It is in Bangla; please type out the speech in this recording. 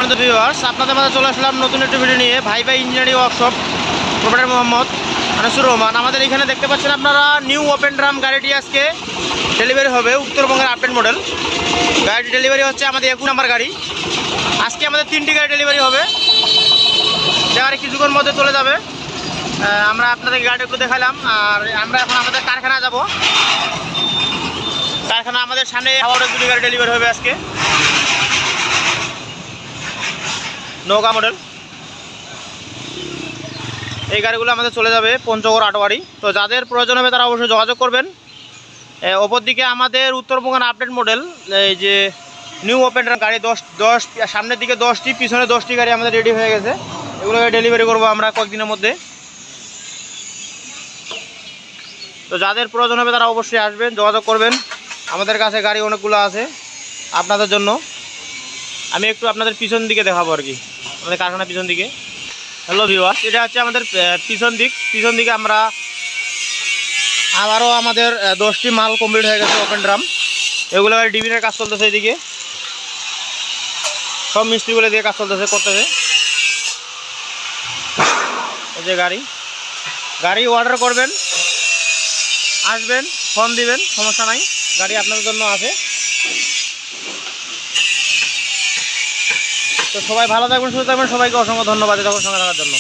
সম্মানিত ভিউয়ার্স, আপনাদের মাঝে চলে আসলাম নতুন একটি ভিডিও নিয়ে। ভাই engineering workshop, proprietor Mohammad Anisur Rahman. আমাদের এখানে দেখতে পাচ্ছেন আপনারা নিউ ওপেন ড্রাম গাড়িটি আজকে ডেলিভারি হবে, উত্তরবঙ্গের আপডেট মডেল গাড়িটি ডেলিভারি হচ্ছে আমাদের 21 নম্বর গাড়ি। আজকে আমাদের 3টি গাড়ি ডেলিভারি হবে, গাড়ি কিছুক্ষণ মধ্যে চলে যাবে। আমরা আপনাদের গাড়ি একটু দেখালাম, আর আমরা এখন আমাদের কারখানা যাব। কারখানা আমাদের সামনে হাওড়ার 2টি গাড়ি ডেলিভারি হবে আজকে, নৌকা মডেল। এই গাড়িগুলো আমাদের চলে যাবে পঞ্চগড় আটোয়ারি। তো যাদের প্রয়োজন হবে তারা অবশ্যই যোগাযোগ করবেন। ওপর দিকে আমাদের উত্তরবঙ্গের আপডেট মডেল, এই যে নিউ ওপেন গাড়ি 10 সামনের দিকে 10টি, পিছনে 10টি গাড়ি আমাদের রেডি হয়ে গেছে। এগুলো ডেলিভারি করবো আমরা কয়েকদিনের মধ্যে। তো যাদের প্রয়োজন হবে তারা অবশ্যই আসবেন, যোগাযোগ করবেন। আমাদের কাছে গাড়ি অনেকগুলো আছে আপনাদের জন্য। আমি একটু আপনাদের পিছন দিকে দেখাবো আর কি, আমাদের কারখানা পিছন দিকে। হ্যালো ভিউয়ার্স, এটা হচ্ছে আমাদের পিছন দিকে আমরা আবারও আমাদের 10টি মাল কমপ্লিট হয়ে গেছে ওপেন ড্রাম। এগুলো ডিবিনের কাজ চলতেছে, এদিকে সব মিস্ত্রিগুলো দিয়ে কাজ করতেছে। এই যে গাড়ি অর্ডার করবেন, আসবেন, ফোন দিবেন, সমস্যা নাই, গাড়ি আপনাদের জন্য আছে। তো সবাই ভালো থাকবেন, সুস্থ থাকবেন। সবাইকে অসংখ্য ধন্যবাদ এতক্ষণ সঙ্গে থাকার জন্য।